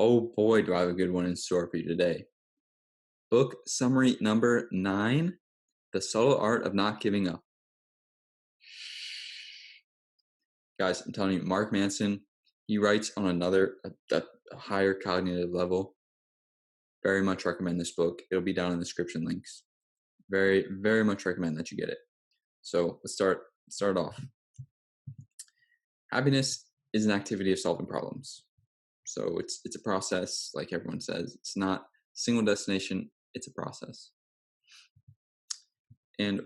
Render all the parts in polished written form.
Oh boy, do I have a good one in store for you today. Book summary number 9, The Subtle Art of Not Giving Up. Guys, I'm telling you, Mark Manson, he writes on a higher cognitive level. Very much recommend this book. It'll be down in the description links. Very, very much recommend that you get it. So let's start off. Happiness is an activity of solving problems. So it's a process, like everyone says. It's not a single destination, it's a process. And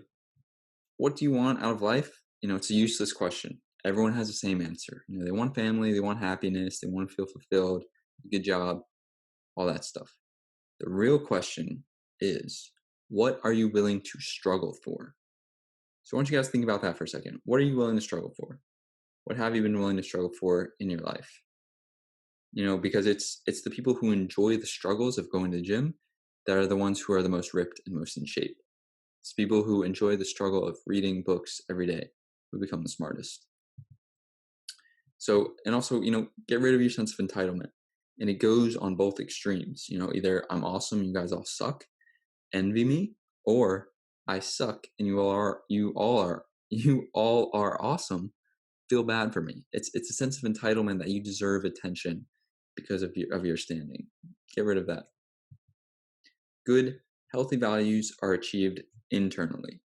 what do you want out of life? It's a useless question. Everyone has the same answer. They want family, they want happiness, they want to feel fulfilled, a good job, all that stuff. The real question is, what are you willing to struggle for? So I want you guys to think about that for a second. What are you willing to struggle for? What have you been willing to struggle for in your life? Because it's the people who enjoy the struggles of going to the gym that are the ones who are the most ripped and most in shape. It's people who enjoy the struggle of reading books every day who become the smartest. So, and also, get rid of your sense of entitlement. And it goes on both extremes. Either I'm awesome, you guys all suck, envy me, or I suck and you all are awesome, feel bad for me. It's a sense of entitlement that you deserve attention because of your standing. Get rid of that. Good, healthy values are achieved internally.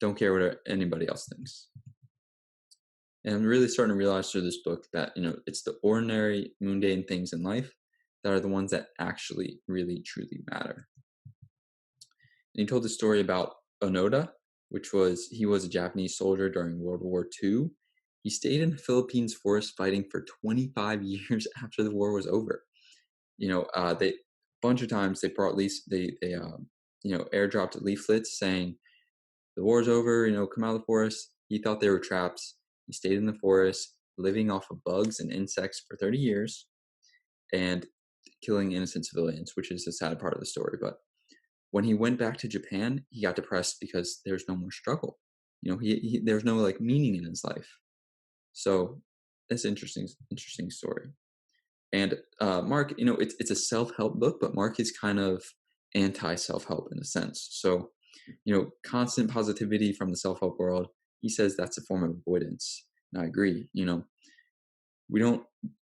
Don't care what anybody else thinks. And I'm really starting to realize through this book that, it's the ordinary, mundane things in life that are the ones that actually really, truly matter. And he told the story about Onoda, he was a Japanese soldier during World War II. He stayed in the Philippines forest fighting for 25 years after the war was over. They bunch of times they brought airdropped leaflets saying the war's over, come out of the forest. He thought they were traps. He stayed in the forest, living off of bugs and insects for 30 years and killing innocent civilians, which is the sad part of the story. But when he went back to Japan, he got depressed because there's no more struggle. There's no meaning in his life. So that's interesting story. And Mark, it's a self-help book, but Mark is kind of anti-self-help in a sense. So, constant positivity from the self-help world, he says that's a form of avoidance. And I agree. We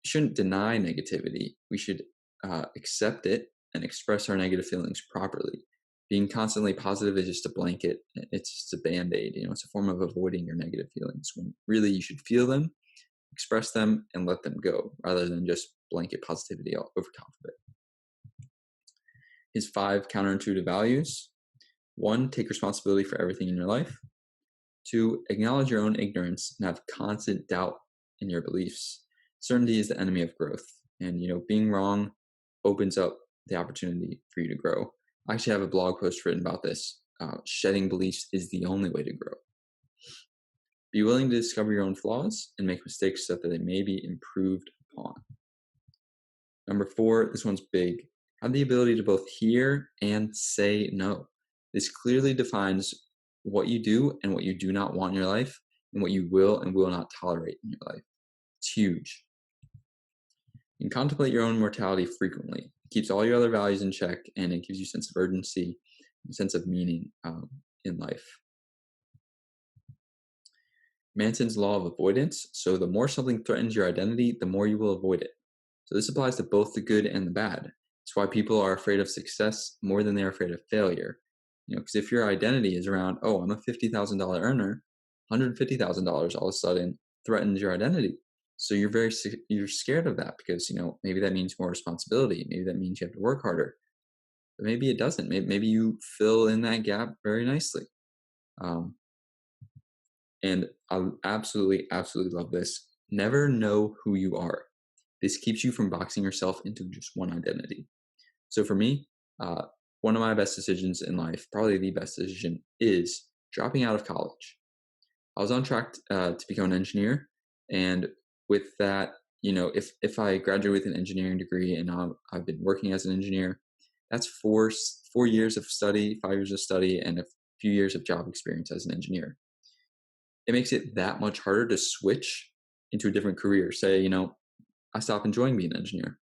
shouldn't deny negativity. We should accept it and express our negative feelings properly. Being constantly positive is just a blanket. It's just a band-aid. It's a form of avoiding your negative feelings when really you should feel them, express them, and let them go rather than just blanket positivity over top of it. His 5 counterintuitive values: 1, take responsibility for everything in your life. 2, acknowledge your own ignorance and have constant doubt in your beliefs. Certainty is the enemy of growth. And, being wrong opens up the opportunity for you to grow. I actually have a blog post written about this. Shedding beliefs is the only way to grow. Be willing to discover your own flaws and make mistakes so that they may be improved upon. Number 4, this one's big. Have the ability to both hear and say no. This clearly defines what you do and what you do not want in your life and what you will and will not tolerate in your life. It's huge. And contemplate your own mortality frequently. It keeps all your other values in check, and it gives you a sense of urgency, a sense of meaning in life. Manson's law of avoidance. So the more something threatens your identity, the more you will avoid it. So this applies to both the good and the bad. It's why people are afraid of success more than they're afraid of failure. Because if your identity is around, oh, I'm a $50,000 earner, $150,000 all of a sudden threatens your identity. So you're scared of that because, maybe that means more responsibility. Maybe that means you have to work harder. But maybe it doesn't. Maybe you fill in that gap very nicely. And I absolutely, absolutely love this. Never know who you are. This keeps you from boxing yourself into just one identity. So for me, one of my best decisions in life, probably the best decision, is dropping out of college. I was on track to become an engineer. And with that, if I graduate with an engineering degree and I've been working as an engineer, that's 4 years of study, 5 years of study, and a few years of job experience as an engineer. It makes it that much harder to switch into a different career. Say, I stop enjoying being an engineer.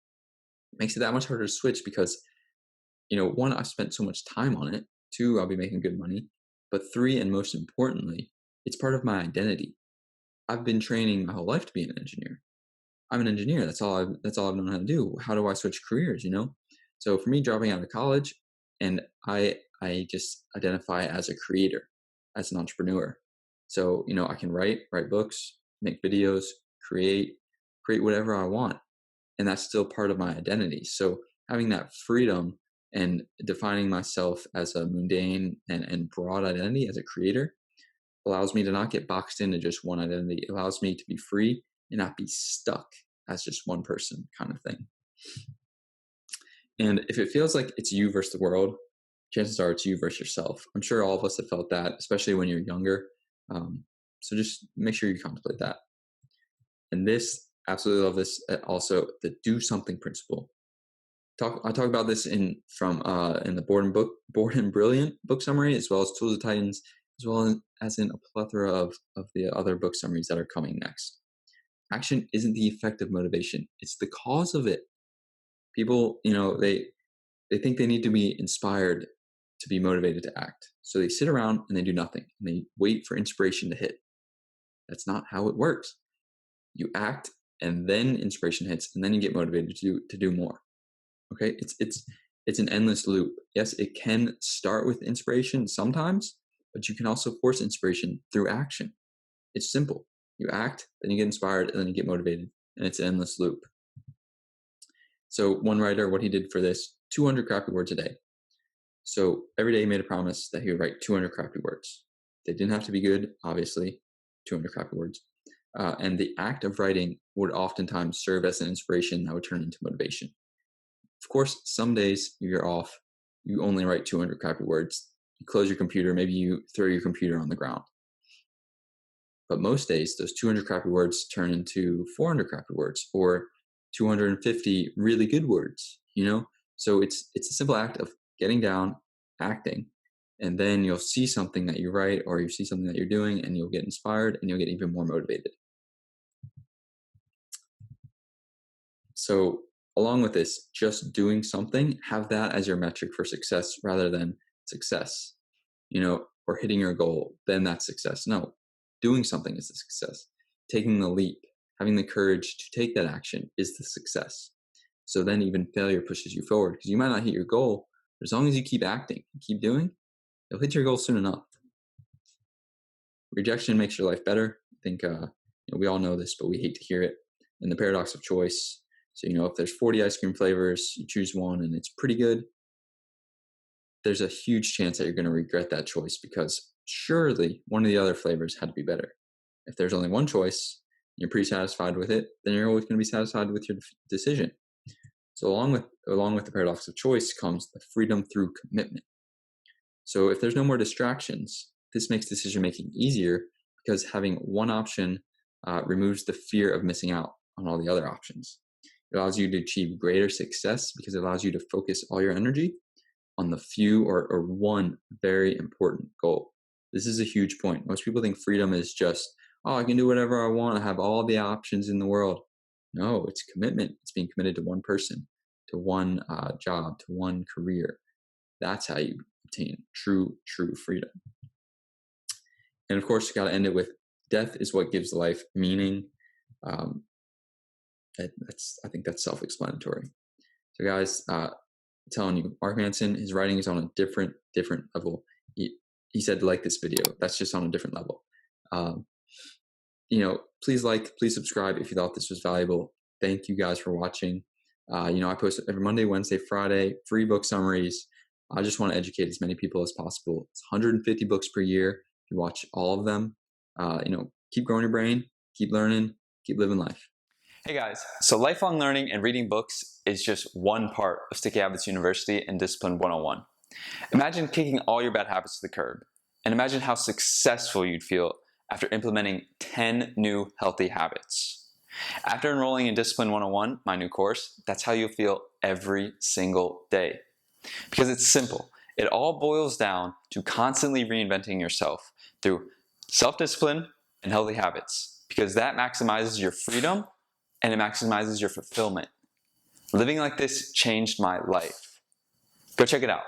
makes it that much harder to switch because, one, I've spent so much time on it. Two, I'll be making good money. But three, and most importantly, it's part of my identity. I've been training my whole life to be an engineer. I'm an engineer. That's all I've known how to do. How do I switch careers, So for me, dropping out of college, and I just identify as a creator, as an entrepreneur. So, I can write books, make videos, create whatever I want. And that's still part of my identity. So having that freedom and defining myself as a mundane and broad identity as a creator allows me to not get boxed into just one identity. It allows me to be free and not be stuck as just one person kind of thing. And if it feels like it's you versus the world, chances are it's you versus yourself. I'm sure all of us have felt that, especially when you're younger. So just make sure you contemplate that. And this, absolutely love this. Also, the do something principle. I talk about this in the Bored and Brilliant book summary, as well as Tools of Titans, as well as in a plethora of the other book summaries that are coming next. Action isn't the effect of motivation; it's the cause of it. People, they think they need to be inspired to be motivated to act, so they sit around and they do nothing, and they wait for inspiration to hit. That's not how it works. You act, and then inspiration hits, and then you get motivated to do more. Okay, it's an endless loop. Yes, it can start with inspiration sometimes, but you can also force inspiration through action. It's simple. You act, then you get inspired, and then you get motivated, and it's an endless loop. So one writer, what he did for this, 200 crappy words a day. So every day he made a promise that he would write 200 crappy words. They didn't have to be good, obviously, 200 crappy words. And the act of writing would oftentimes serve as an inspiration that would turn into motivation. Of course, some days you're off. You only write 200 crappy words. You close your computer. Maybe you throw your computer on the ground. But most days, those 200 crappy words turn into 400 crappy words or 250 really good words, So it's a simple act of getting down, acting, and then you'll see something that you write or you see something that you're doing and you'll get inspired and you'll get even more motivated. So along with this, just doing something, have that as your metric for success rather than success, or hitting your goal, then that's success. No, doing something is the success. Taking the leap, having the courage to take that action is the success. So then even failure pushes you forward because you might not hit your goal, but as long as you keep acting and keep doing, you'll hit your goal soon enough. Rejection makes your life better. I think we all know this, but we hate to hear it. And the paradox of choice. So, if there's 40 ice cream flavors, you choose one and it's pretty good, there's a huge chance that you're going to regret that choice because surely one of the other flavors had to be better. If there's only one choice, you're pretty satisfied with it, then you're always going to be satisfied with your decision. So along with the paradox of choice comes the freedom through commitment. So if there's no more distractions, this makes decision making easier because having one option removes the fear of missing out on all the other options. It allows you to achieve greater success because it allows you to focus all your energy on the few or one very important goal. This is a huge point. Most people think freedom is just, I can do whatever I want. I have all the options in the world. No, it's commitment. It's being committed to one person, to one job, to one career. That's how you obtain true freedom. And of course, you got to end it with death is what gives life meaning. I think that's self-explanatory. So guys, I'm telling you, Mark Manson, his writing is on a different level. He said, like this video, that's just on a different level. Please subscribe if you thought this was valuable. Thank you guys for watching. I post every Monday, Wednesday, Friday, free book summaries. I just want to educate as many people as possible. It's 150 books per year. If you watch all of them, keep growing your brain, keep learning, keep living life. Hey guys, so lifelong learning and reading books is just one part of Sticky Habits University and Discipline 101. Imagine kicking all your bad habits to the curb, and imagine how successful you'd feel after implementing 10 new healthy habits. After enrolling in Discipline 101, my new course, that's how you'll feel every single day. Because it's simple. It all boils down to constantly reinventing yourself through self-discipline and healthy habits, because that maximizes your freedom and it maximizes your fulfillment. Living like this changed my life. Go check it out.